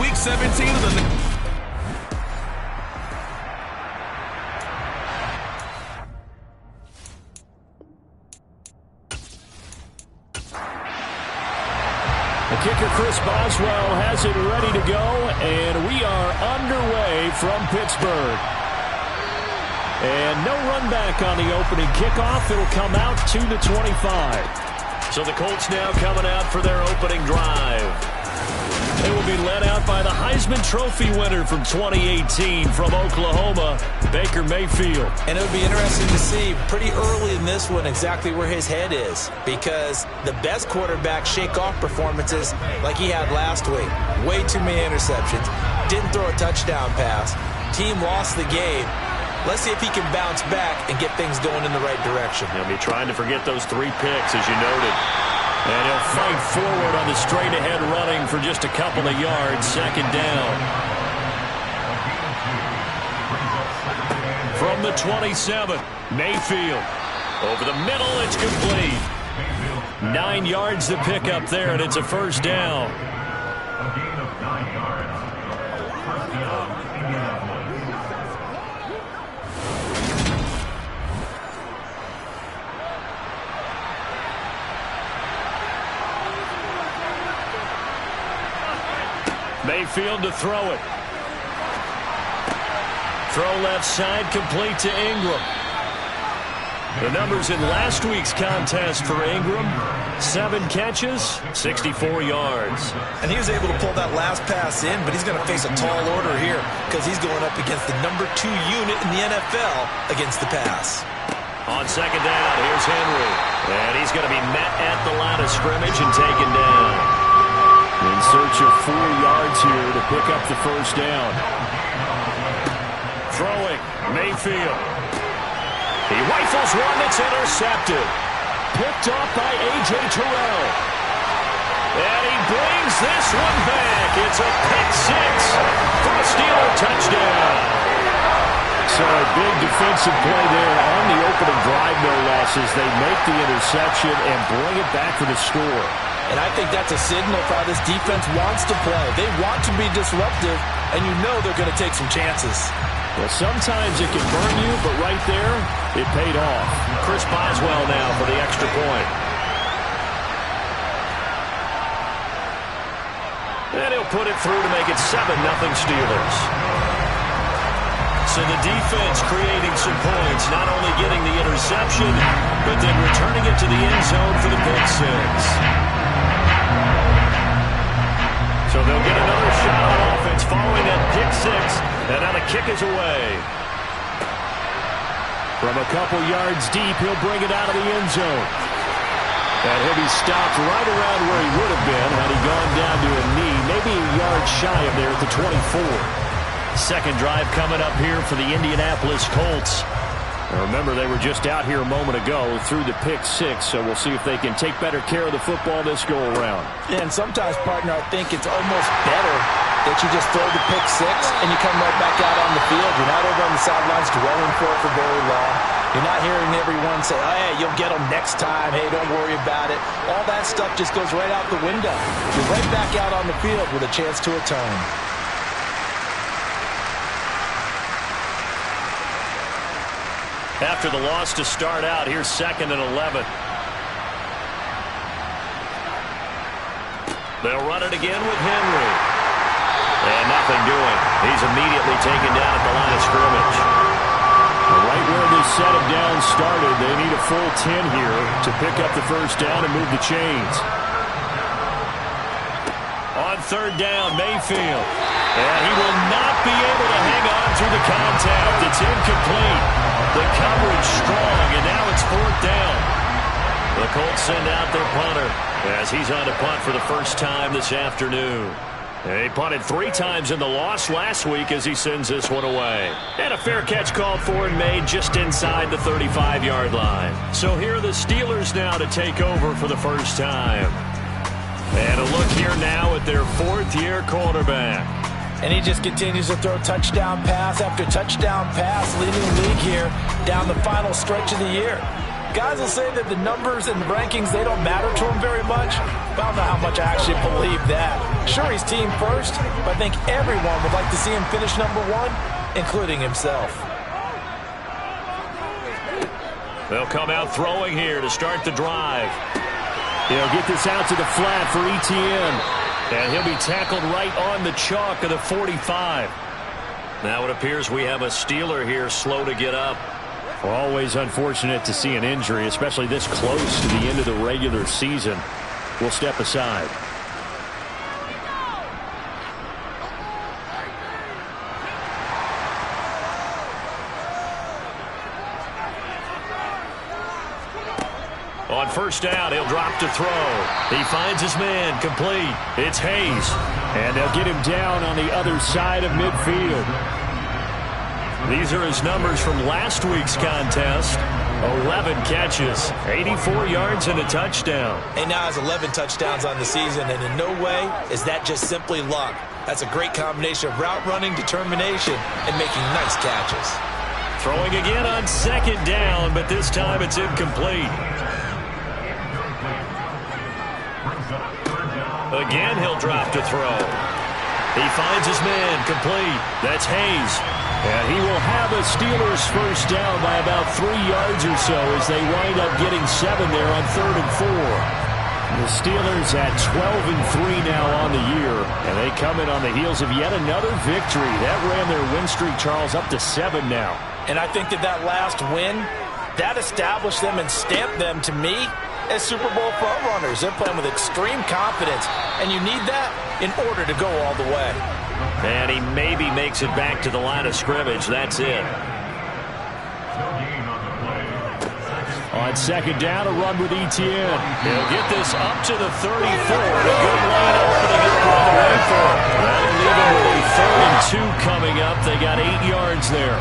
Week 17 of the... The kicker, Chris Boswell, has it ready to go, and we are underway from Pittsburgh. And no run back on the opening kickoff. It'll come out to the 25. So the Colts now coming out for their opening drive. They will be led out by the Heisman Trophy winner from 2018 from Oklahoma, Baker Mayfield. And it would be interesting to see pretty early in this one exactly where his head is, because the best quarterback shake-off performances like he had last week. Way too many interceptions. Didn't throw a touchdown pass. Team lost the game. Let's see if he can bounce back and get things going in the right direction. He'll be trying to forget those 3 picks, as you noted. And he'll fight forward on the straight-ahead running for just a couple of yards. Second down. From the 27, Mayfield. Over the middle, it's complete. 9 yards to pick up there, and it's a first down. A gain of 9 yards. First down, Indianapolis. Mayfield to throw it. Throw left side, complete to Ingram. The numbers in last week's contest for Ingram: 7 catches, 64 yards. And he was able to pull that last pass in, but he's going to face a tall order here because he's going up against the number 2 unit in the NFL against the pass. On second down, here's Henry. And he's going to be met at the line of scrimmage and taken down. In search of 4 yards here to pick up the first down. Throwing, Mayfield. He rifles one that's intercepted. Picked off by A.J. Terrell. And he brings this one back. It's a pick 6 for a Steeler touchdown. So a big defensive play there on the opening drive, no losses. They make the interception and bring it back for the score. And I think that's a signal for how this defense wants to play. They want to be disruptive, and you know they're going to take some chances. Well, sometimes it can burn you, but right there, it paid off. Chris Boswell now for the extra point. And he'll put it through to make it 7-0 Steelers. So the defense creating some points, not only getting the interception, but then returning it to the end zone for the pick 6. So they'll get another shot on offense following that pick 6, and now the kick is away. From a couple yards deep, he'll bring it out of the end zone. And he'll be stopped right around where he would have been had he gone down to a knee, maybe a yard shy of there at the 24. Second drive coming up here for the Indianapolis Colts. Now remember, they were just out here a moment ago through the pick 6, so we'll see if they can take better care of the football this go-around. And sometimes, partner, I think it's almost better that you just throw the pick 6 and you come right back out on the field. You're not over on the sidelines dwelling for it for very long. You're not hearing everyone say, oh, hey, you'll get them next time. Hey, don't worry about it. All that stuff just goes right out the window. You're right back out on the field with a chance to atone. After the loss to start out, here's 2nd and 11. They'll run it again with Henry. And nothing doing. He's immediately taken down at the line of scrimmage. Right where this set of downs started, they need a full 10 here to pick up the first down and move the chains. On 3rd down, Mayfield. And he will not be able to hang on through the contact. It's incomplete. The coverage strong, and now it's 4th down. The Colts send out their punter as he's on to punt for the first time this afternoon. He punted 3 times in the loss last week as he sends this one away. And a fair catch called for and made just inside the 35-yard line. So here are the Steelers now to take over for the first time. And a look here now at their 4th-year quarterback. And he just continues to throw touchdown pass after touchdown pass, leading the league here down the final stretch of the year. Guys will say that the numbers and the rankings, they don't matter to him very much. But I don't know how much I actually believe that. Sure, he's team first, but I think everyone would like to see him finish number one, including himself. They'll come out throwing here to start the drive. He'll get this out to the flat for Etienne. And he'll be tackled right on the chalk of the 45. Now it appears we have a Steeler here slow to get up. Always unfortunate to see an injury, especially this close to the end of the regular season. We'll step aside. On first down, he'll drop to throw. He finds his man complete. It's Hayes. And they'll get him down on the other side of midfield. These are his numbers from last week's contest. 11 catches, 84 yards, and a touchdown. And now has 11 touchdowns on the season, and in no way is that just simply luck. That's a great combination of route running, determination, and making nice catches. Throwing again on second down, but this time it's incomplete. Again, he'll drop to throw. He finds his man complete. That's Hayes. And he will have a Steelers first down by about 3 yards or so as they wind up getting 7 there on 3rd and 4. The Steelers at 12-3 now on the year, and they come in on the heels of yet another victory. That ran their win streak, Charles, up to 7 now. And I think that last win, that established them and stamped them, to me, as Super Bowl frontrunners. They're playing with extreme confidence, and you need that in order to go all the way. And he maybe makes it back to the line of scrimmage. That's it. On second down, a run with Etienne. He'll get this up to the 34. A good line opening up on the way for him. That'll leave him with a 3rd and 2 coming up. They got 8 yards there.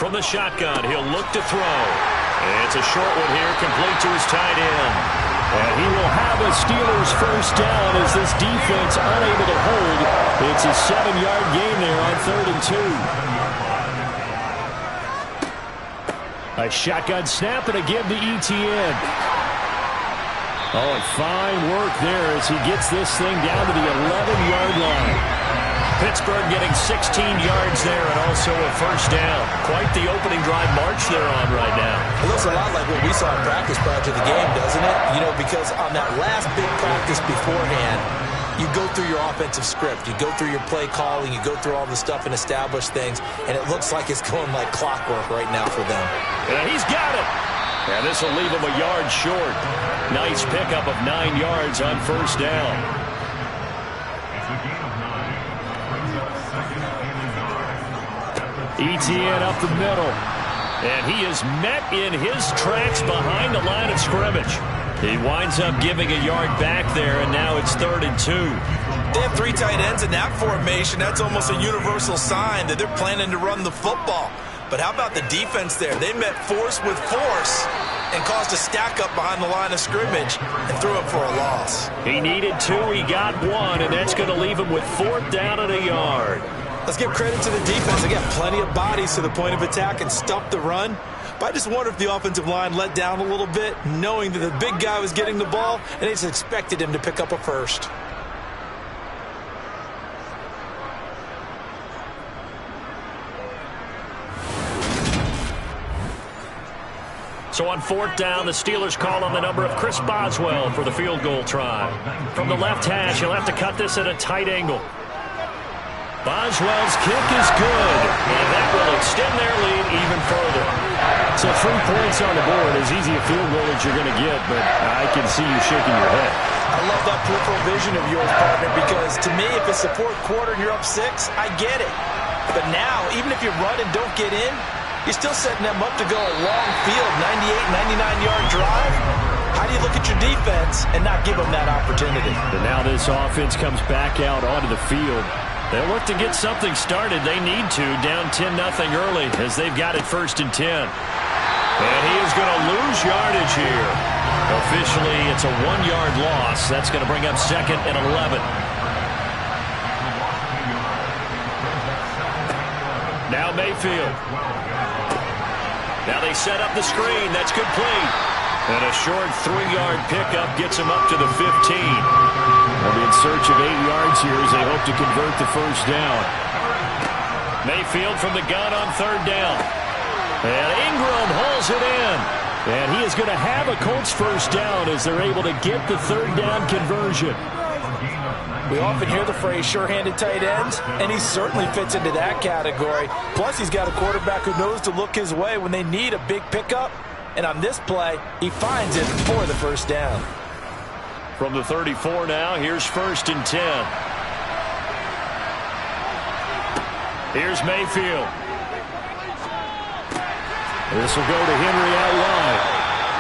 From the shotgun, he'll look to throw. It's a short one here, complete to his tight end. And he will have a Steelers first down as this defense unable to hold. It's a 7-yard gain there on 3rd and 2. A shotgun snap and again to Etienne. Oh, and fine work there as he gets this thing down to the 11-yard line. Pittsburgh getting 16 yards there and also a first down. Quite the opening drive march they're on right now. It looks a lot like what we saw in practice prior to the game, doesn't it? You know, because on that last big practice beforehand, you go through your offensive script. You go through your play calling. You go through all the stuff and establish things. And it looks like it's going like clockwork right now for them. And he's got it. And this will leave him a yard short. Nice pickup of 9 yards on first down. Etienne up the middle. And he is met in his tracks behind the line of scrimmage. He winds up giving a yard back there, and now it's 3rd and 2. They have 3 tight ends in that formation. That's almost a universal sign that they're planning to run the football. But how about the defense there? They met force with force and caused a stack up behind the line of scrimmage and threw him for a loss. He needed 2. He got 1, and that's going to leave him with 4th down and a yard. Let's give credit to the defense. They got plenty of bodies to the point of attack and stopped the run. But I just wonder if the offensive line let down a little bit, knowing that the big guy was getting the ball, and they just expected him to pick up a first. So on 4th down, the Steelers call on the number of Chris Boswell for the field goal try. From the left hash, he'll have to cut this at a tight angle. Boswell's kick is good, and that will extend their lead even further. So 3 points on the board, as easy a field goal as you're going to get, but I can see you shaking your head. I love that peripheral vision of yours, partner, because to me, if it's the 4th quarter and you're up 6, I get it. But now, even if you run and don't get in, you're still setting them up to go a long field, 98, 99-yard drive. How do you look at your defense and not give them that opportunity? And now this offense comes back out onto the field. They'll look to get something started. They need to, down 10-0 early as they've got it 1st and 10. And he is going to lose yardage here. Officially, it's a 1-yard loss. That's going to bring up 2nd and 11. Now Mayfield. Now they set up the screen. That's complete. And a short 3-yard pickup gets him up to the 15. They'll be in search of 8 yards here as they hope to convert the first down. Mayfield from the gun on 3rd down. And Ingram hauls it in. And he is going to have a Colts first down as they're able to get the 3rd down conversion. We often hear the phrase sure-handed tight ends, and he certainly fits into that category. Plus, he's got a quarterback who knows to look his way when they need a big pickup. And on this play, he finds it for the first down. From the 34 now, here's 1st and 10. Here's Mayfield. This will go to Henry out wide.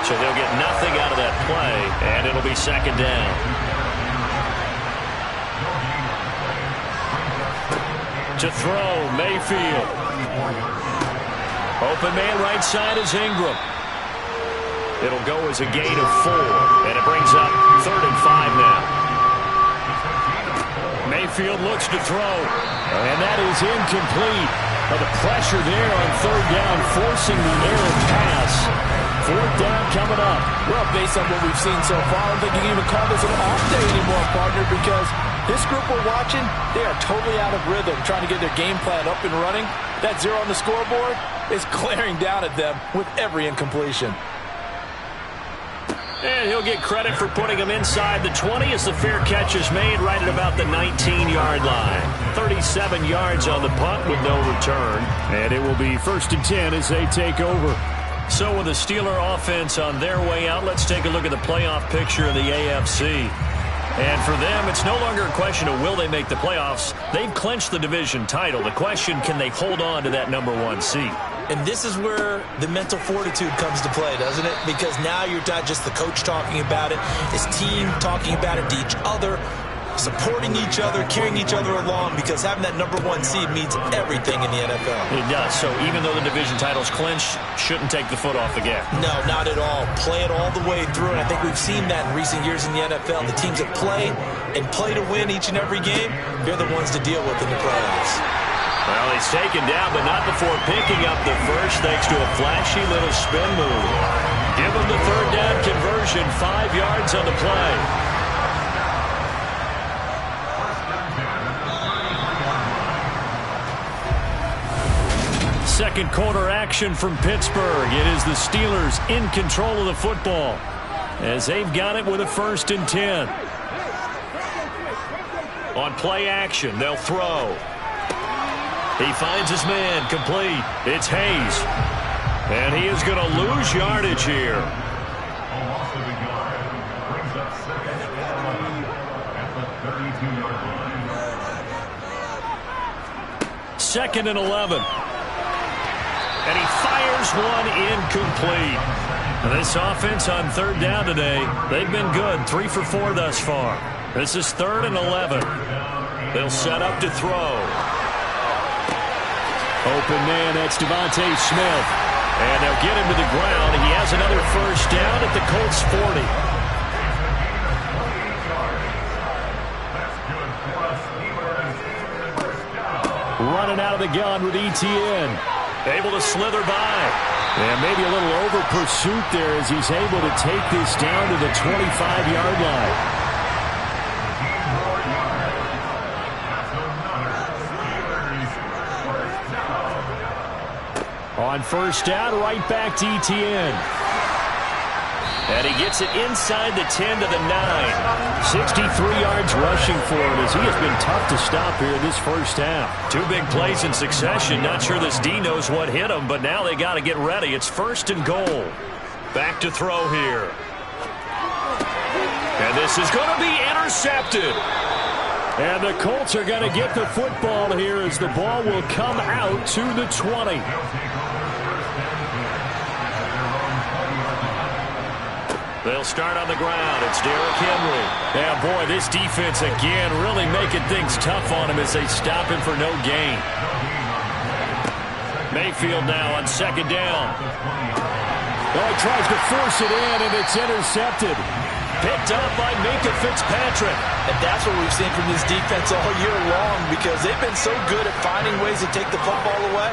So they'll get nothing out of that play, and it'll be 2nd down. To throw, Mayfield. Open man right side is Ingram. It'll go as a gain of 4, and it brings up 3rd and 5 now. Mayfield looks to throw, and that is incomplete. The pressure there on 3rd down, forcing the errant pass. 4th down coming up. Well, based on what we've seen so far, I don't think you can even call this an off day anymore, partner, because this group we're watching, they are totally out of rhythm, trying to get their game plan up and running. That 0 on the scoreboard is glaring down at them with every incompletion. And he'll get credit for putting him inside the 20 as the fair catch is made right at about the 19-yard line. 37 yards on the punt with no return. And it will be 1st and 10 as they take over. So with the Steeler offense on their way out, let's take a look at the playoff picture of the AFC. And for them, it's no longer a question of will they make the playoffs. They've clinched the division title. The question, can they hold on to that #1 seed? And this is where the mental fortitude comes to play, doesn't it? Because now you're not just the coach talking about it, his team talking about it to each other, supporting each other, carrying each other along, because having that #1 seed means everything in the NFL. It does. So even though the division title's clinched, shouldn't take the foot off the gas. No, not at all. Play it all the way through, and I think we've seen that in recent years in the NFL. The teams that play and play to win each and every game, they're the ones to deal with in the playoffs. Well, he's taken down, but not before picking up the first thanks to a flashy little spin move. Give him the 3rd down conversion, 5 yards on the play. Second quarter action from Pittsburgh. It is the Steelers in control of the football as they've got it with a 1st and 10. On play action, they'll throw. He finds his man, complete. It's Hayes. And he is going to lose yardage here. A loss of a yard brings up 2nd and 11 at the 32-yard line. 2nd and 11. And he fires one incomplete. And this offense on 3rd down today, they've been good. 3 for 4 thus far. This is 3rd and 11. They'll set up to throw. Open man, that's Devontae Smith. And they'll get him to the ground. He has another first down at the Colts 40. Running out of the gun with ETN. Able to slither by. And maybe a little over pursuit there as he's able to take this down to the 25-yard line. On first down, right back to ETN. And he gets it inside the 10 to the 9. 63 yards rushing for him as he has been tough to stop here this first half. 2 big plays in succession. Not sure this D knows what hit him, but now they got to get ready. It's 1st and goal. Back to throw here. And this is going to be intercepted. And the Colts are going to get the football here as the ball will come out to the 20. They'll start on the ground. It's Derrick Henry. Yeah, boy, this defense again really making things tough on him as they stop him for no gain. Mayfield now on 2nd down. Oh, he tries to force it in, and it's intercepted. Picked up by Minkah Fitzpatrick. And that's what we've seen from this defense all year long, because they've been so good at finding ways to take the football away.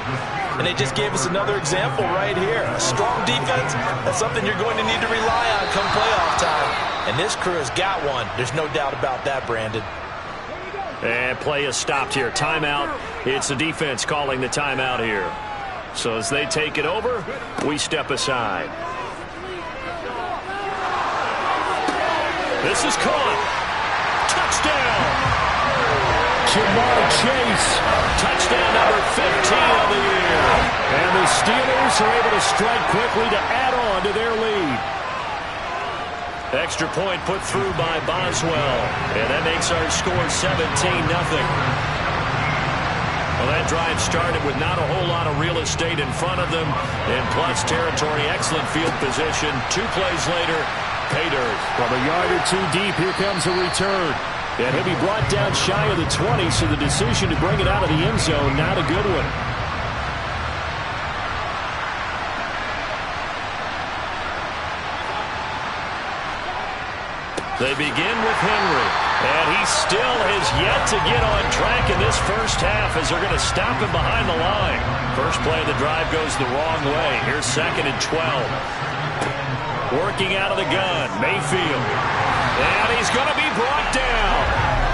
And they just gave us another example right here. A strong defense, that's something you're going to need to rely on come playoff time. And this crew has got one. There's no doubt about that, Brandon. And play is stopped here. Timeout. It's the defense calling the timeout here. So as they take it over, we step aside. This is caught. Touchdown. Jamar Chase. Touchdown number 15 of the year. And the Steelers are able to strike quickly to add on to their lead. Extra point put through by Boswell. And that makes our score 17-0. Well, that drive started with not a whole lot of real estate in front of them. In plus territory, excellent field position. 2 plays later, pay dirt. From a yard or two deep, here comes a return. And he'll be brought down shy of the 20, so the decision to bring it out of the end zone, not a good one. They begin with Henry, and he still has yet to get on track in this first half as they're going to stop him behind the line. First play of the drive goes the wrong way. Here's 2nd and 12. Working out of the gun, Mayfield. And he's going to be brought down.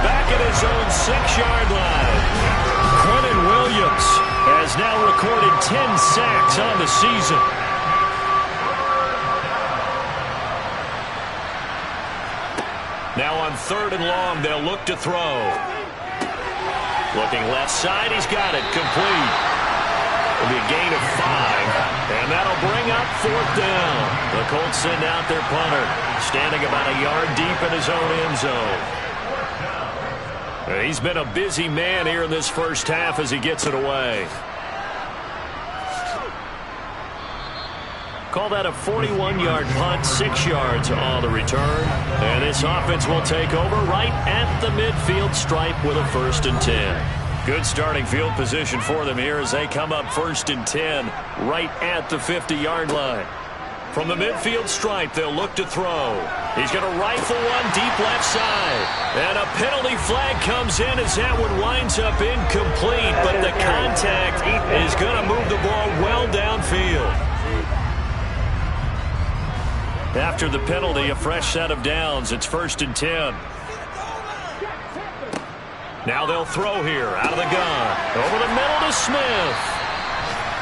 Back at his own 6-yard line. Quentin Williams has now recorded 10 sacks on the season. Now on 3rd and long, they'll look to throw. Looking left side, he's got it. Complete. It'll be a gain of 5, and that'll bring up 4th down. The Colts send out their punter, standing about a yard deep in his own end zone. He's been a busy man here in this first half as he gets it away. Call that a 41-yard punt, 6 yards on the return. And this offense will take over right at the midfield stripe with a 1st and 10. Good starting field position for them here as they come up 1st and 10 right at the 50-yard line. From the midfield stripe, they'll look to throw. He's going to rifle one deep left side. And a penalty flag comes in as that one winds up incomplete. But the contact is going to move the ball well downfield. After the penalty, a fresh set of downs. It's 1st and 10. Now they'll throw here out of the gun. Over the middle to Smith.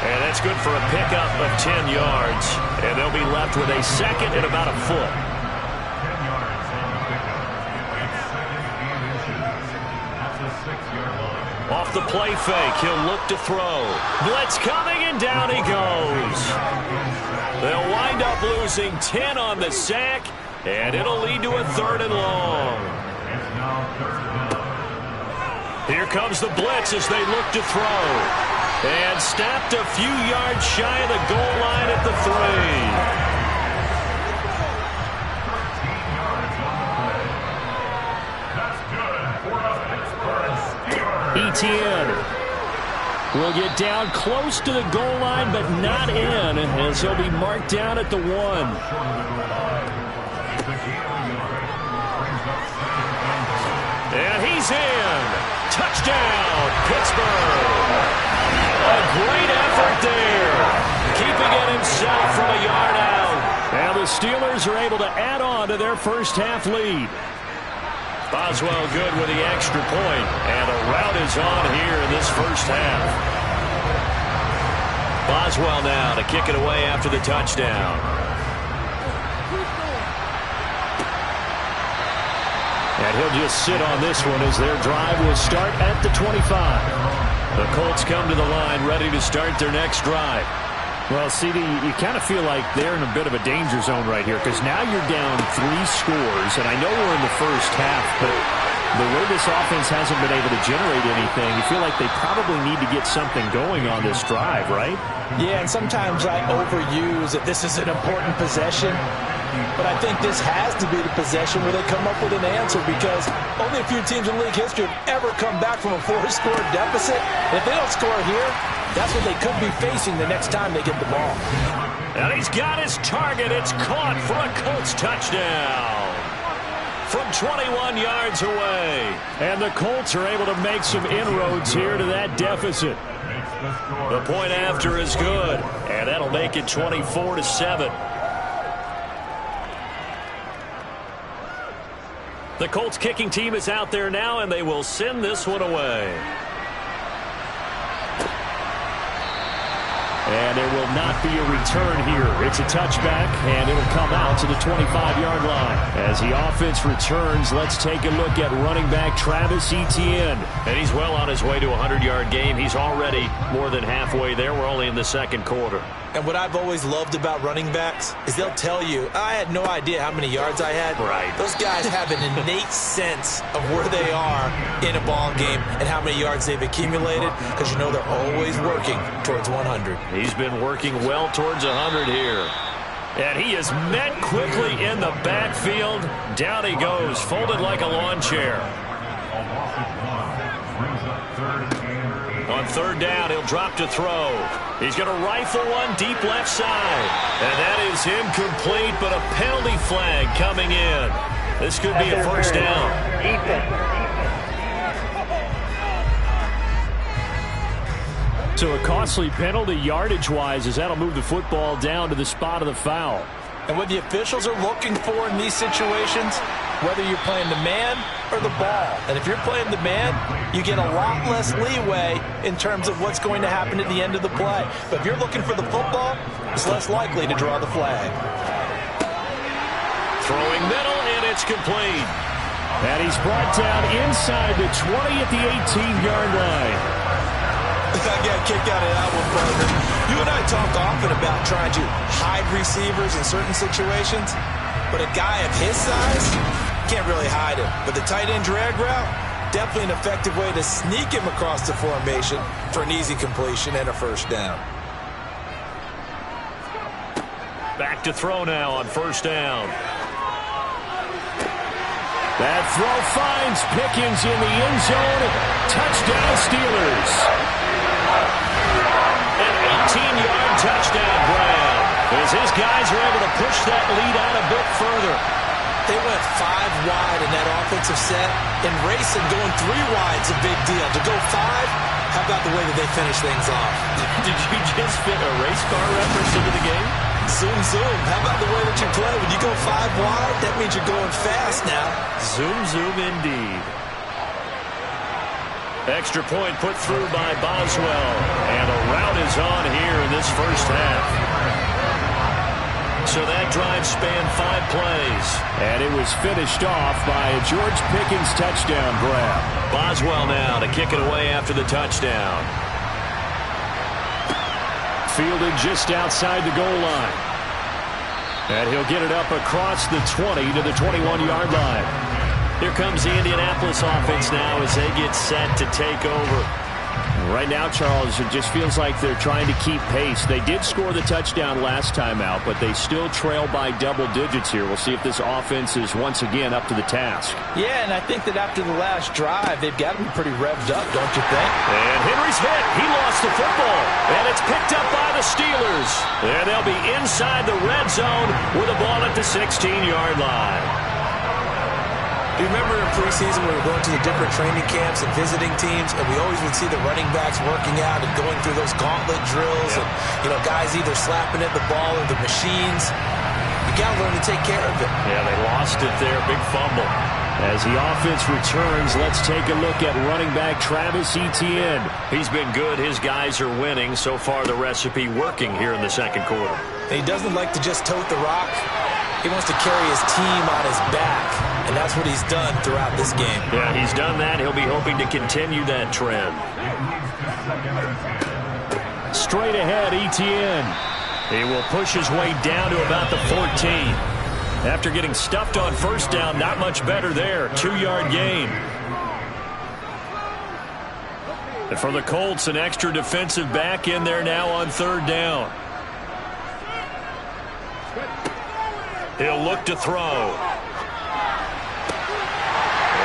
And that's good for a pickup of 10 yards. And they'll be left with a 2nd and about a foot. 10 yards on the pickup. It's 2nd and inches. That's a 6-yard line. Off the play fake, he'll look to throw. Blitz coming, and down he goes. They'll wind up losing 10 on the sack, and it'll lead to a 3rd and long. It's now 3rd down. Here comes the blitz as they look to throw. And stopped a few yards shy of the goal line at the 3. 13 yards on the play. That's good for the Pittsburgh Steelers. Etienne will get down close to the goal line, but not in, as he'll be marked down at the 1. And he's in. Touchdown, Pittsburgh. A great effort there. Keeping it himself from a yard out. And the Steelers are able to add on to their first half lead. Boswell good with the extra point, and a rout is on here in this first half. Boswell now to kick it away after the touchdown. And he'll just sit on this one as their drive will start at the 25. The Colts come to the line ready to start their next drive. Well, CD, you kind of feel like they're in a bit of a danger zone right here because now you're down 3 scores, and I know we're in the first half, but the way this offense hasn't been able to generate anything, you feel like they probably need to get something going on this drive, right? Yeah, and sometimes I overuse that this is an important possession, but I think this has to be the possession where they come up with an answer because only a few teams in league history have ever come back from a 4-score deficit. If they don't score here, That's what they could be facing the next time they get the ball. And he's got his target. It's caught for a Colts touchdown from 21 yards away. And the Colts are able to make some inroads here to that deficit. The point after is good, and that'll make it 24-7. The Colts kicking team is out there now, and they will send this one away. And there will not be a return here. It's a touchback, and it'll come out to the 25-yard line. As the offense returns, let's take a look at running back Travis Etienne. And he's well on his way to a 100-yard game. He's already more than halfway there. We're only in the second quarter. And what I've always loved about running backs is they'll tell you, I had no idea how many yards I had. Right. Those guys have an innate sense of where they are in a ball game and how many yards they've accumulated, because you know they're always working towards 100. He's been working well towards 100 here. And he is met quickly in the backfield. Down he goes, folded like a lawn chair. On third down, he'll drop to throw. He's going to rifle one deep left side. And that is incomplete, but a penalty flag coming in. This could be a first down. So a costly penalty yardage-wise, as that'll move the football down to the spot of the foul. And what the officials are looking for in these situations, whether you're playing the man or the ball. And if you're playing the man, you get a lot less leeway in terms of what's going to happen at the end of the play. But if you're looking for the football, it's less likely to draw the flag. Throwing middle, and it's complete. And he's brought down inside the 20 at the 18-yard line. I got kicked out of that one, brother. You and I talk often about trying to hide receivers in certain situations, but a guy of his size can't really hide him. But the tight end drag route, definitely an effective way to sneak him across the formation for an easy completion and a first down. Back to throw now on first down. That throw finds Pickens in the end zone. Touchdown Steelers. An 18-yard touchdown grab as his guys are able to push that lead out a bit further. They went 5 wide in that offensive set, and racing going 3 wide's a big deal. To go 5, how about the way that they finish things off? Did you just fit a race car reference into the game? Zoom, zoom. How about the way that you play? When you go 5 wide, that means you're going fast now. Zoom, zoom indeed. Extra point put through by Boswell. And a rout is on here in this first half. So that drive spanned 5 plays. And it was finished off by a George Pickens touchdown grab. Boswell now to kick it away after the touchdown. Fielded just outside the goal line. And he'll get it up across the 20 to the 21-yard line. Here comes the Indianapolis offense now as they get set to take over. Right now, Charles, it just feels like they're trying to keep pace. They did score the touchdown last time out, but they still trail by double digits here. We'll see if this offense is once again up to the task. Yeah, and I think that after the last drive, they've got to be pretty revved up, don't you think? And Henry's hit. He lost the football. And it's picked up by the Steelers. And they'll be inside the red zone with the ball at the 16-yard line. You remember in preseason we were going to the different training camps and visiting teams, and we always would see the running backs working out and going through those gauntlet drills, and guys either slapping at the ball or the machines. You got to learn to take care of it. Yeah, they lost it there. Big fumble. As the offense returns, let's take a look at running back Travis Etienne. He's been good. His guys are winning. So far, the recipe working here in the second quarter. He doesn't like to just tote the rock. He wants to carry his team on his back, and that's what he's done throughout this game. Yeah, he's done that. He'll be hoping to continue that trend. Straight ahead, Etienne. He will push his way down to about the 14. After getting stuffed on first down, not much better there. 2-yard gain. And for the Colts, an extra defensive back in there now on third down. He'll look to throw.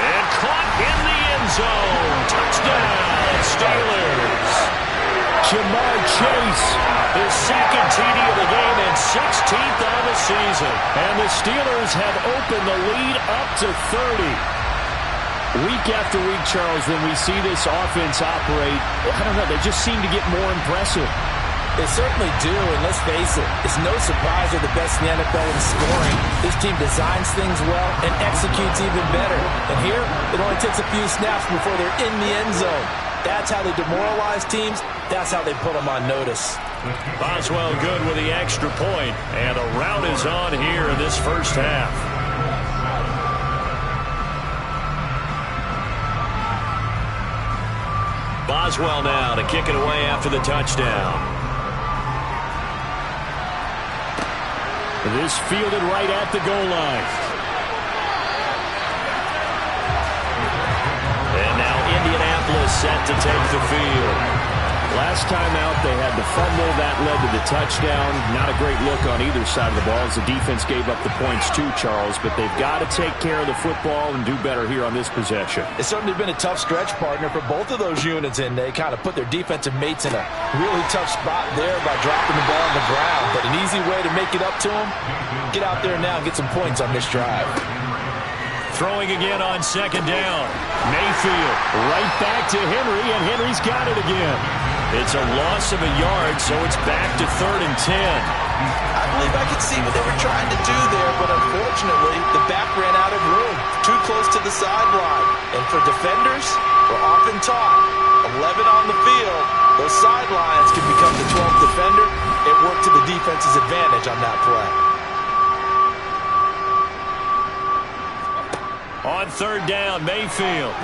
And caught in the end zone. Touchdown, Steelers. Jamar Chase. His second TD of the game and 16th on the season. And the Steelers have opened the lead up to 30. Week after week, Charles, when we see this offense operate, I don't know, they just seem to get more impressive. They certainly do, and let's face it, it's no surprise they're the best in the NFL in scoring. This team designs things well and executes even better. And here, it only takes a few snaps before they're in the end zone. That's how they demoralize teams. That's how they put them on notice. Boswell good with the extra point, and the rout is on here in this first half. Boswell now to kick it away after the touchdown. This fielded right at the goal line. And now Indianapolis set to take the field. Last time out, they had the fumble. That led to the touchdown. Not a great look on either side of the ball as the defense gave up the points too, Charles. But they've got to take care of the football and do better here on this possession. It's certainly been a tough stretch, partner, for both of those units, and they kind of put their defensive mates in a really tough spot there by dropping the ball on the ground. But an easy way to make it up to them, get out there now and get some points on this drive. Throwing again on second down. Mayfield right back to Henry, and Henry's got it again. It's a loss of a yard, so it's back to 3rd and 10. I believe I could see what they were trying to do there, but unfortunately, the back ran out of room. Too close to the sideline. And for defenders, we're often taught, 11 on the field, those sidelines can become the 12th defender. It worked to the defense's advantage on that play. On 3rd down, Mayfield.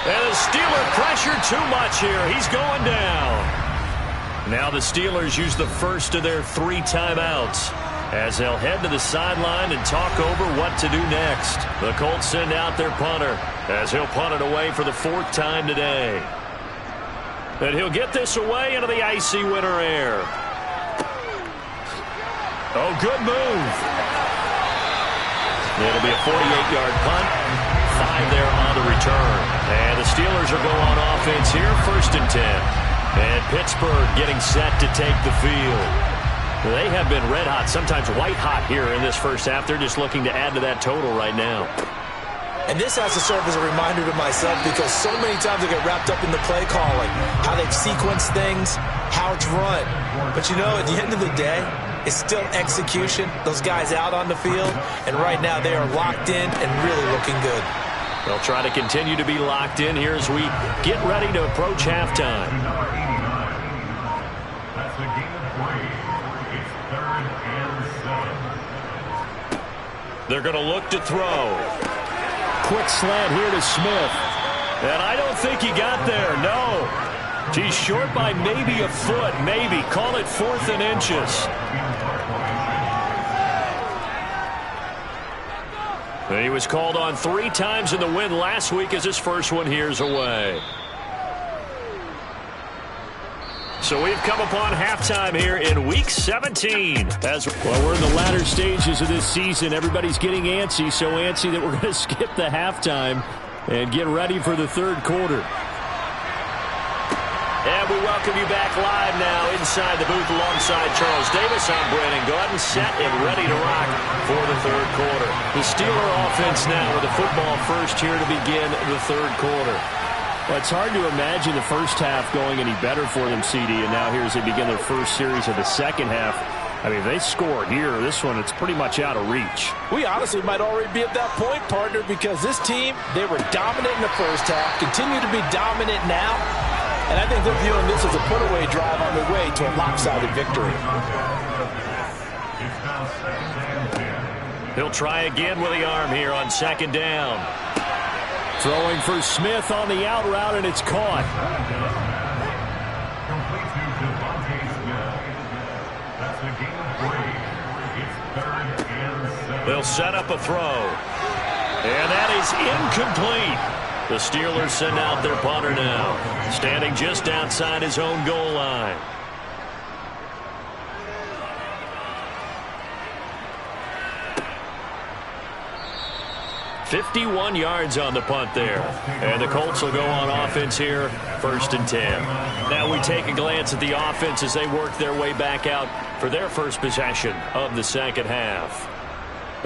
And the Steeler pressure too much here. He's going down. Now the Steelers use the first of their 3 timeouts as they'll head to the sideline and talk over what to do next. The Colts send out their punter as he'll punt it away for the 4th time today. And he'll get this away into the icy winter air. Oh, good move. It'll be a 48-yard punt. 5 there on the return. And the Steelers are going on offense here, 1st and 10. And Pittsburgh getting set to take the field. They have been red hot, sometimes white hot here in this first half. They're just looking to add to that total right now. And this has to serve as a reminder to myself because so many times I get wrapped up in the play calling, how they've sequenced things, how it's run. But you know, at the end of the day, it's still execution. Those guys out on the field, and right now they are locked in and really looking good. They'll try to continue to be locked in here as we get ready to approach halftime. Number 89. That's a game of 3. It's 3rd and 7. They're going to look to throw. Quick slant here to Smith. And I don't think he got there. No. He's short by maybe a foot. Maybe. Call it 4th and inches. He was called on 3 times in the win last week as his first one here's away. So we've come upon halftime here in Week 17. As well, we're in the latter stages of this season. Everybody's getting antsy, so antsy that we're going to skip the halftime and get ready for the 3rd quarter. And we welcome you back live now inside the booth alongside Charles Davis. I'm Brandon Gordon, set and ready to rock for the 3rd quarter. The Steeler offense now with the football first here to begin the 3rd quarter. Well, it's hard to imagine the first half going any better for them, CD, and now here as they begin their first series of the second half. I mean, if they score here, this one, it's pretty much out of reach. We honestly might already be at that point, partner, because this team, they were dominant in the first half, continue to be dominant now. And I think they're viewing this as a put-away drive on their way to a lopsided victory. He'll try again with the arm here on 2nd down. Throwing for Smith on the out route, and it's caught. They'll set up a throw. And that is incomplete. The Steelers send out their punter now, standing just outside his own goal line. 51 yards on the punt there. And the Colts will go on offense here, 1st and 10. Now we take a glance at the offense as they work their way back out for their first possession of the second half.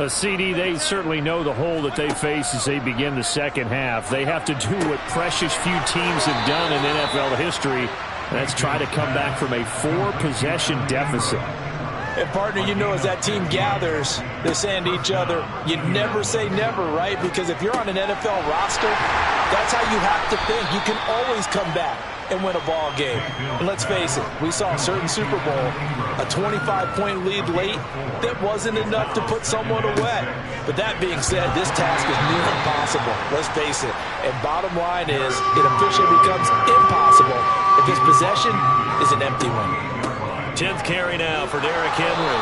CD, they certainly know the hole that they face as they begin the second half. They have to do what precious few teams have done in NFL history. That's try to come back from a 4-possession deficit. And, partner, you know, as that team gathers, they're saying to each other, you never say never, right? Because if you're on an NFL roster, that's how you have to think. You can always come back and win a ball game. And let's face it, we saw a certain Super Bowl, a 25-point lead late, that wasn't enough to put someone away. But that being said, this task is near impossible. Let's face it. And bottom line is, it officially becomes impossible if this possession is an empty one. 10th carry now for Derrick Henry.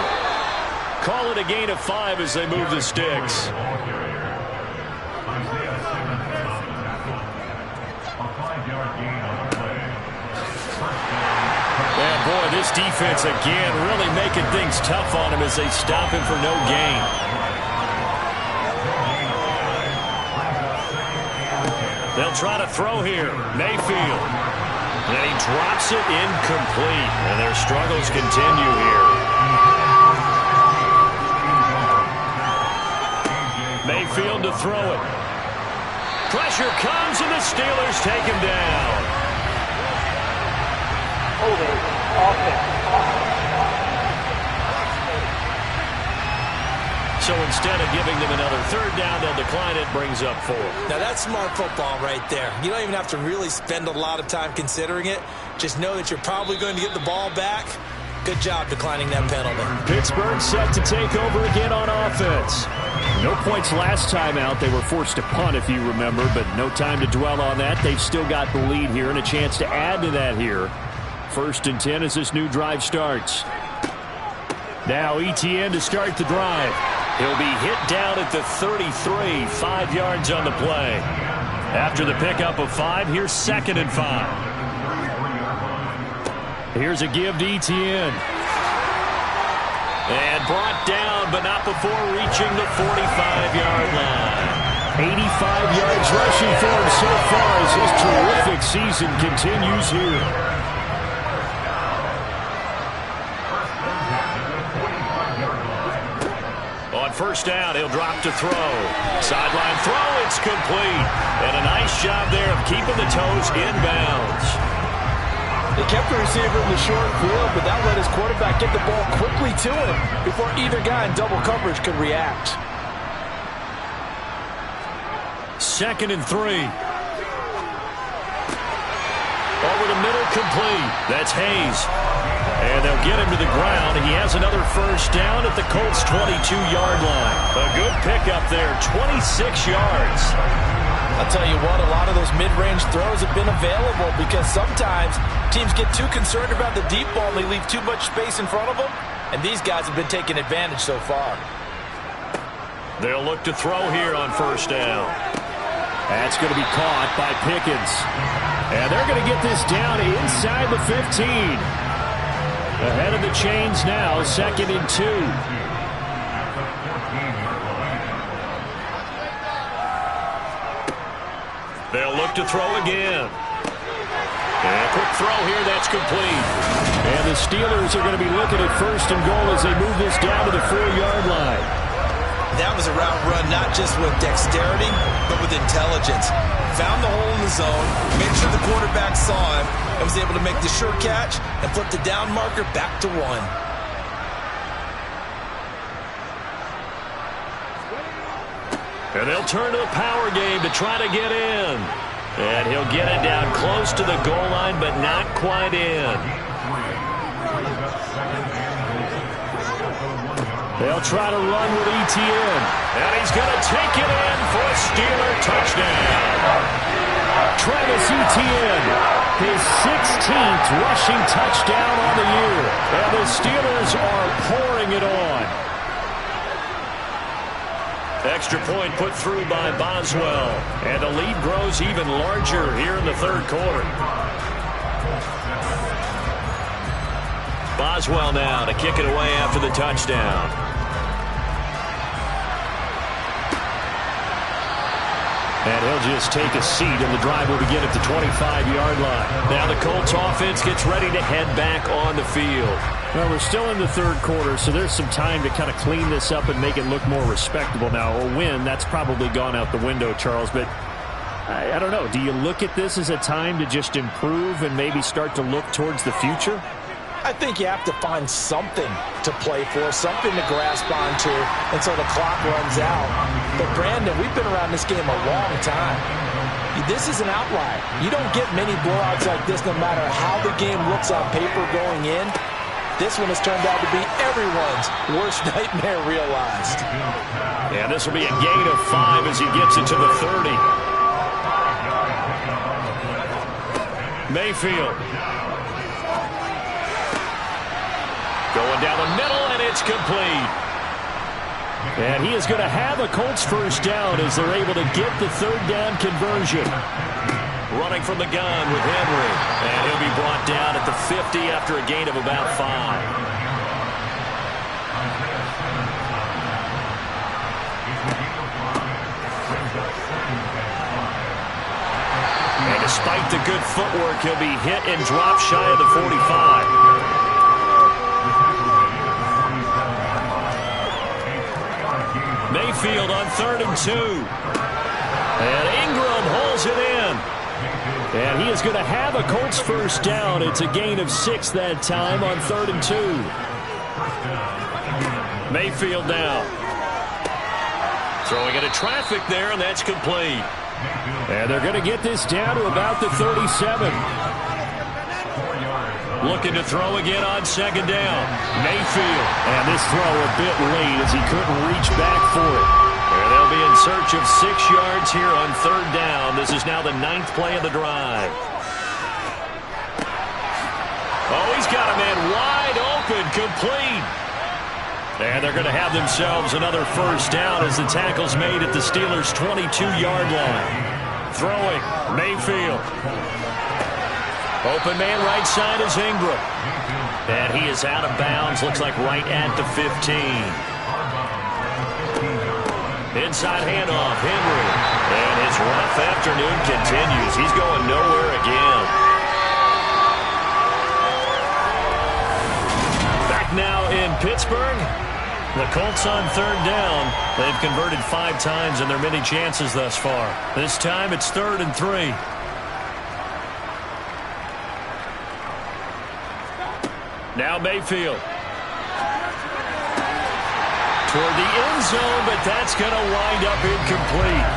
Call it a gain of 5 as they move the sticks. Man, boy, this defense again really making things tough on him as they stop him for no gain. They'll try to throw here. Mayfield. And he drops it incomplete. And their struggles continue here. Mayfield to throw it. Pressure comes and the Steelers take him down. Holding offense. So instead of giving them another 3rd down, they'll decline it, brings up 4. Now that's smart football right there. You don't even have to really spend a lot of time considering it. Just know that you're probably going to get the ball back. Good job declining that penalty. Pittsburgh set to take over again on offense. No points last time out. They were forced to punt, if you remember, but no time to dwell on that. They've still got the lead here and a chance to add to that here. 1st and 10 as this new drive starts. Now Etienne to start the drive. He'll be hit down at the 33, 5 yards on the play. After the pickup of 5, here's 2nd and 5. Here's a give to Etienne. And brought down, but not before reaching the 45-yard line. 85 yards rushing for him so far as his terrific season continues here. On 1st down, he'll drop to throw. Sideline throw, it's complete. And a nice job there of keeping the toes inbounds. They kept the receiver in the short field, but that let his quarterback get the ball quickly to him before either guy in double coverage could react. 2nd and 3. Over the middle, complete. That's Hayes. And they'll get him to the ground. He has another 1st down at the Colts' 22-yard line. A good pickup there, 26 yards. I'll tell you what, a lot of those mid-range throws have been available because sometimes teams get too concerned about the deep ball and they leave too much space in front of them. And these guys have been taking advantage so far. They'll look to throw here on 1st down. That's going to be caught by Pickens. And they're going to get this down inside the 15. Ahead of the chains now, 2nd and 2. They'll look to throw again. And a quick throw here, that's complete. And the Steelers are going to be looking at 1st and goal as they move this down to the 4-yard line. That was a route run not just with dexterity, but with intelligence. Found the hole in the zone, made sure the quarterback saw him, and was able to make the sure catch and flip the down marker back to 1. And they'll turn to the power game to try to get in. And he'll get it down close to the goal line, but not quite in. They'll try to run with Etienne. And he's going to take it in for a Steeler touchdown. Travis Etienne, his 16th rushing touchdown on the year. And the Steelers are pouring it on. Extra point put through by Boswell. And the lead grows even larger here in the 3rd quarter. Boswell now to kick it away after the touchdown. And he'll just take a seat, and the drive will begin at the 25-yard line. Now the Colts offense gets ready to head back on the field. Well, we're still in the third quarter, so there's some time to kind of clean this up and make it look more respectable now. A win, that's probably gone out the window, Charles, but I don't know. Do you look at this as a time to just improve and maybe start to look towards the future? I think you have to find something to play for, something to grasp onto until the clock runs out. But, Brandon, we've been around this game a long time. This is an outlier. You don't get many blowouts like this no matter how the game looks on paper going in. This one has turned out to be everyone's worst nightmare realized. Yeah, this will be a gain of 5 as he gets it to the 30. Mayfield. Going down the middle, and it's complete. And he is going to have a Colts first down as they're able to get the third down conversion. Running from the gun with Henry. And he'll be brought down at the 50 after a gain of about 5. And despite the good footwork, he'll be hit and dropped shy of the 45. Mayfield on 3rd and 2. And Ingram holds it in. And he is going to have a Colts first down. It's a gain of 6 that time on 3rd and 2. Mayfield now. Throwing into traffic there, and that's complete. And they're going to get this down to about the 37. Looking to throw again on 2nd down. Mayfield. And this throw a bit late as he couldn't reach back for it. And they'll be in search of 6 yards here on 3rd down. This is now the 9th play of the drive. Oh, he's got a man wide open, complete. And they're going to have themselves another first down as the tackle's made at the Steelers' 22-yard line. Throwing, Mayfield. Open man right side is Ingram. And he is out of bounds, looks like right at the 15. Inside handoff, Henry. And his rough afternoon continues. He's going nowhere again. Back now in Pittsburgh. The Colts on 3rd down. They've converted 5 times in their many chances thus far. This time it's 3rd and 3. Now Mayfield. Toward the end zone, but that's going to wind up incomplete.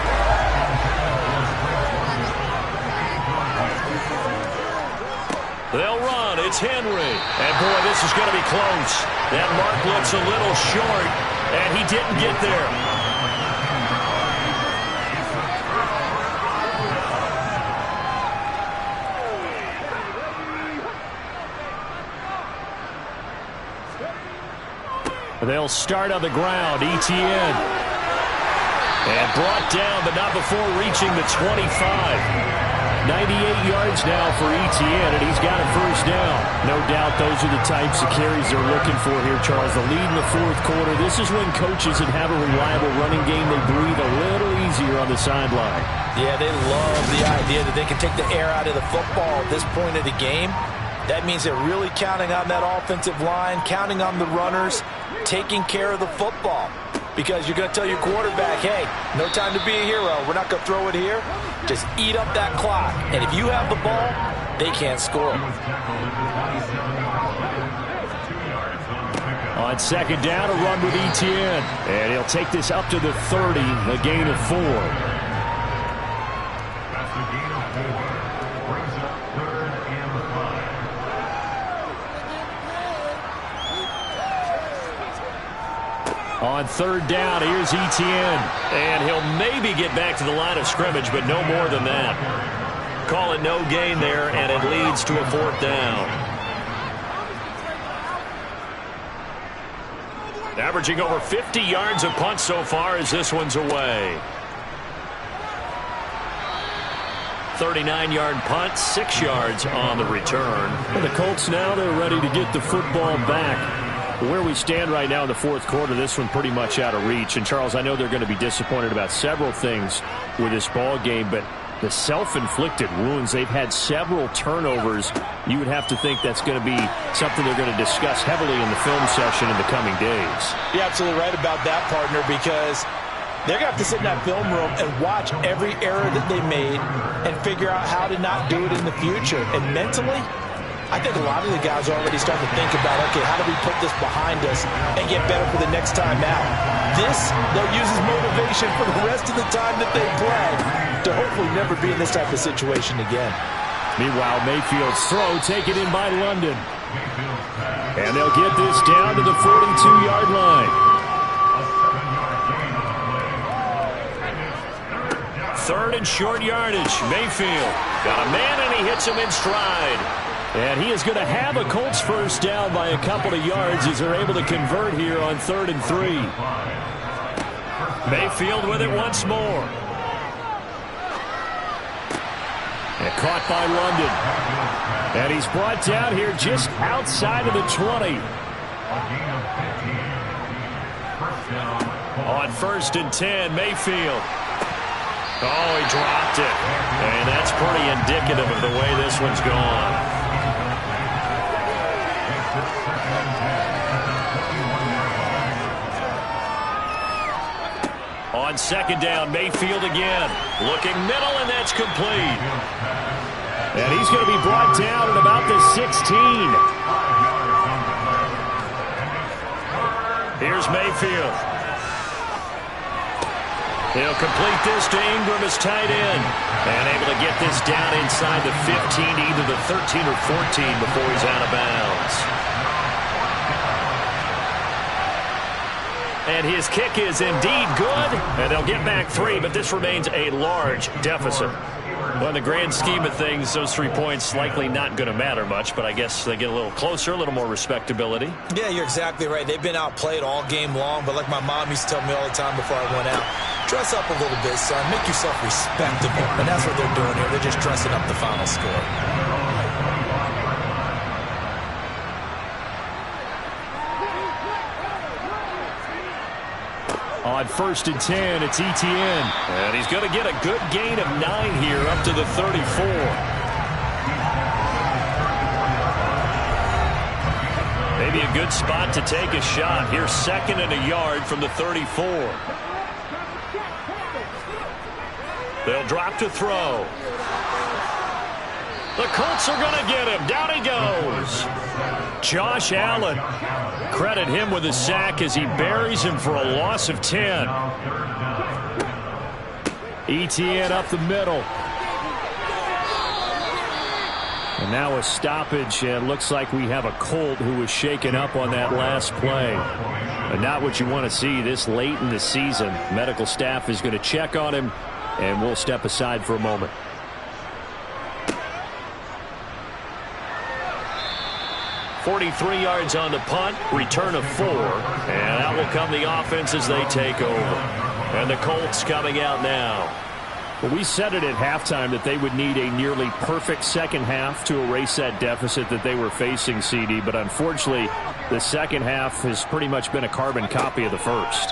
They'll run. It's Henry. And, boy, this is going to be close. That mark looks a little short, and he didn't get there. They'll start on the ground. Etienne. And brought down, but not before reaching the 25. 98 yards now for Etienne, and he's got a first down. No doubt those are the types of carries they're looking for here, Charles. The lead in the 4th quarter. This is when coaches that have a reliable running game, they breathe a little easier on the sideline. Yeah, they love the idea that they can take the air out of the football at this point of the game. That means they're really counting on that offensive line, counting on the runners, taking care of the football. Because you're going to tell your quarterback, hey, no time to be a hero. We're not going to throw it here. Just eat up that clock. And if you have the ball, they can't score. On 2nd down, a run with Etienne. And he'll take this up to the 30, a gain of 4. That's the gain of 4. Brings up 3rd and 5. On 3rd down, here's Etienne. And he'll maybe get back to the line of scrimmage, but no more than that. Call it no gain there, and it leads to a 4th down. Averaging over 50 yards a punt so far as this one's away. 39-yard punt, 6 yards on the return. And the Colts now, they're ready to get the football back. Where we stand right now in the fourth quarter, this one pretty much out of reach. And, Charles, I know they're going to be disappointed about several things with this ball game, but the self-inflicted wounds, they've had several turnovers. You would have to think that's going to be something they're going to discuss heavily in the film session in the coming days. You're absolutely right about that, partner, because they're going to have to sit in that film room and watch every error that they made and figure out how to not do it in the future. And mentally, I think a lot of the guys are already starting to think about, okay, how do we put this behind us and get better for the next time out? This, they'll use as motivation for the rest of the time that they play to hopefully never be in this type of situation again. Meanwhile, Mayfield's throw taken in by London. And they'll get this down to the 42-yard line. Third and short yardage. Mayfield got a man, and he hits him in stride. And he is going to have a Colts first down by a couple of yards as they're able to convert here on 3rd and 3. Mayfield with it once more. And caught by London. And he's brought down here just outside of the 20. On 1st and 10, Mayfield. Oh, he dropped it. And that's pretty indicative of the way this one's gone. On 2nd down, Mayfield again. Looking middle, and that's complete. And he's going to be brought down at about the 16. Here's Mayfield. He'll complete this to Ingram as tight end. And able to get this down inside the 15, either the 13 or 14 before he's out of bounds. And his kick is indeed good. And they'll get back 3, but this remains a large deficit. Well, in the grand scheme of things, those 3 points likely not going to matter much, but I guess they get a little closer, a little more respectability. Yeah, you're exactly right. They've been outplayed all game long, but like my mom used to tell me all the time before I went out, dress up a little bit, son. Make yourself respectable. And that's what they're doing here. They're just dressing up the final score. On 1st and 10, it's Etienne. And he's going to get a good gain of 9 here up to the 34. Maybe a good spot to take a shot. Here's 2nd and a yard from the 34. They'll drop to throw. The Colts are going to get him. Down he goes. Josh Allen. Credit him with a sack as he buries him for a loss of 10. Etienne up the middle. And now a stoppage, and looks like we have a Colt who was shaken up on that last play. But not what you want to see this late in the season. Medical staff is going to check on him, and we'll step aside for a moment. .43 yards on the punt, return of 4, and out will come the offense as they take over. And the Colts coming out now. Well, we said it at halftime that they would need a nearly perfect second half to erase that deficit that they were facing, CD, but unfortunately, the second half has pretty much been a carbon copy of the first.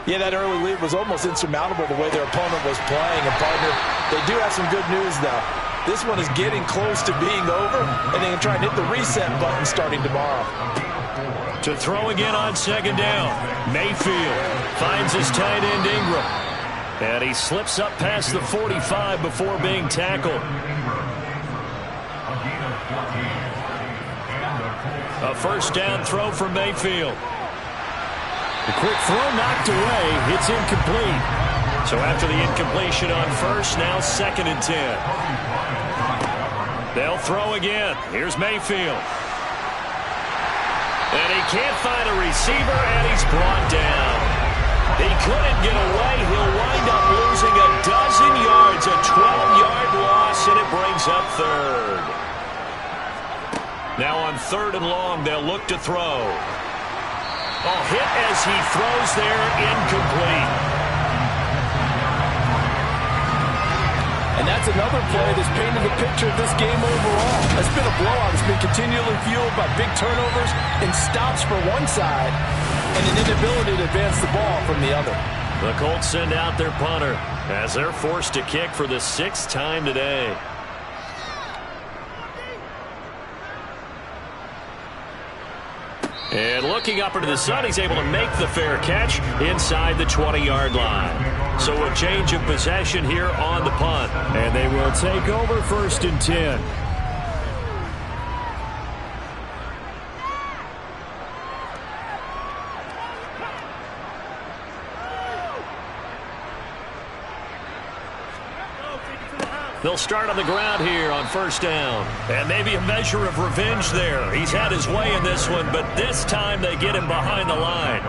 Yeah, that early lead was almost insurmountable the way their opponent was playing. And, partner, they do have some good news, though. This one is getting close to being over, and they can try and hit the reset button starting tomorrow. To throw again on 2nd down. Mayfield finds his tight end Ingram. And he slips up past the 45 before being tackled. A first down throw from Mayfield. The quick throw knocked away. It's incomplete. So after the incompletion on 1st, now 2nd and 10. They'll throw again. Here's Mayfield. And he can't find a receiver, and he's brought down. He couldn't get away. He'll wind up losing a dozen yards, a 12-yard loss, and it brings up 3rd. Now on 3rd and long, they'll look to throw. Oh, hit as he throws there, incomplete. And And that's another play that's painted the picture of this game overall. It's been a blowout. It's been continually fueled by big turnovers and stops for one side and an inability to advance the ball from the other. The Colts send out their punter as they're forced to kick for the 6th time today. And looking up into the sun, he's able to make the fair catch inside the 20-yard line. So a change of possession here on the punt. And they will take over 1st and 10. They'll start on the ground here on 1st down. And maybe a measure of revenge there. He's had his way in this one, but this time they get him behind the line.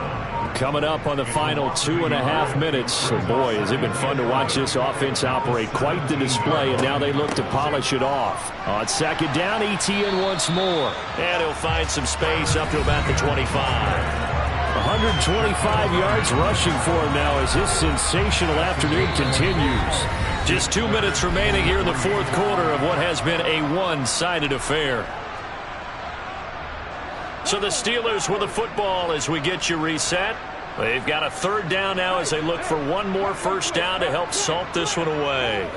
Coming up on the final 2.5 minutes. And boy, has it been fun to watch this offense operate. Quite the display, and now they look to polish it off. On 2nd down, ETN once more. And he'll find some space up to about the 25. 125 yards rushing for him now as his sensational afternoon continues. Just 2 minutes remaining here in the 4th quarter of what has been a one-sided affair. So the Steelers with the football as we get you reset. They've got a 3rd down now as they look for one more 1st down to help salt this one away.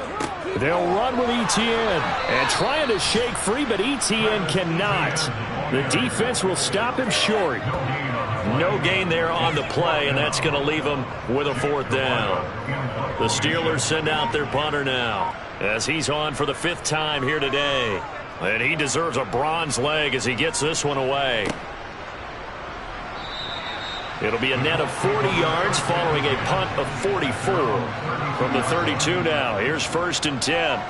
They'll run with ETN and trying to shake free, but ETN cannot. The defense will stop him short. No gain there on the play, and that's going to leave them with a 4th down. The Steelers send out their punter now as he's on for the 5th time here today. And he deserves a bronze leg as he gets this one away. It'll be a net of 40 yards following a punt of 44 from the 32 now. Here's 1st and 10.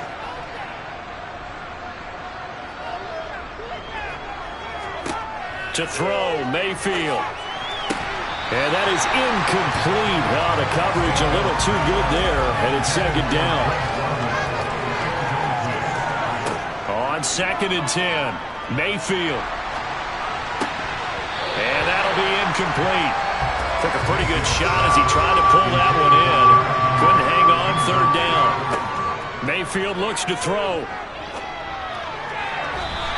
To throw, Mayfield. And that is incomplete. Oh, the coverage a little too good there, and it's 2nd down. On 2nd and 10, Mayfield. And that'll be incomplete. Took a pretty good shot as he tried to pull that one in. Couldn't hang on 3rd down. Mayfield looks to throw.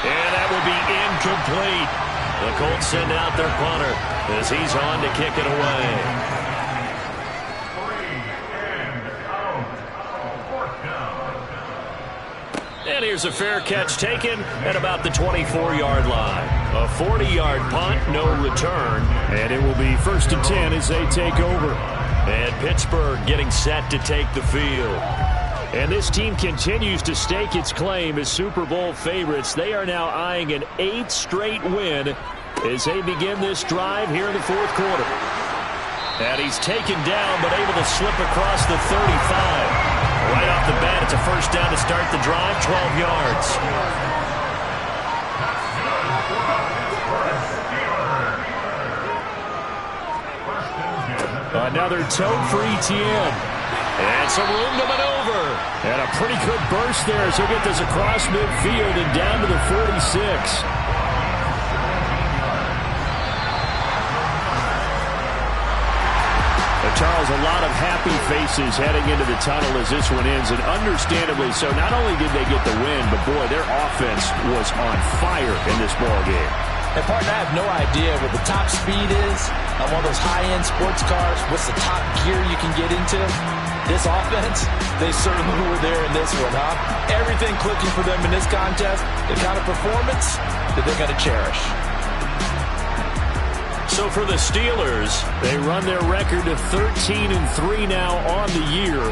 And that will be incomplete. The Colts send out their punter as he's on to kick it away. 3 and out. 4th down. And here's a fair catch taken at about the 24-yard line. A 40-yard punt, no return. And it will be 1st and 10 as they take over. And Pittsburgh getting set to take the field. And this team continues to stake its claim as Super Bowl favorites. They are now eyeing an 8th straight win as they begin this drive here in the 4th quarter. And he's taken down but able to slip across the 35. Right off the bat, it's a 1st down to start the drive, 12 yards. Another tote for ETN. And some room to maneuver. And a pretty good burst there as he'll get this across midfield and down to the 46. Charles, a lot of happy faces heading into the tunnel as this one ends, and understandably so. Not only did they get the win, but boy, their offense was on fire in this ball game. And partner, I have no idea what the top speed is on one of those high-end sports cars. What's the top gear you can get into? This offense, they certainly were there in this one, huh? Everything clicking for them in this contest, the kind of performance that they're going to cherish. So for the Steelers, they run their record to 13-3 now on the year.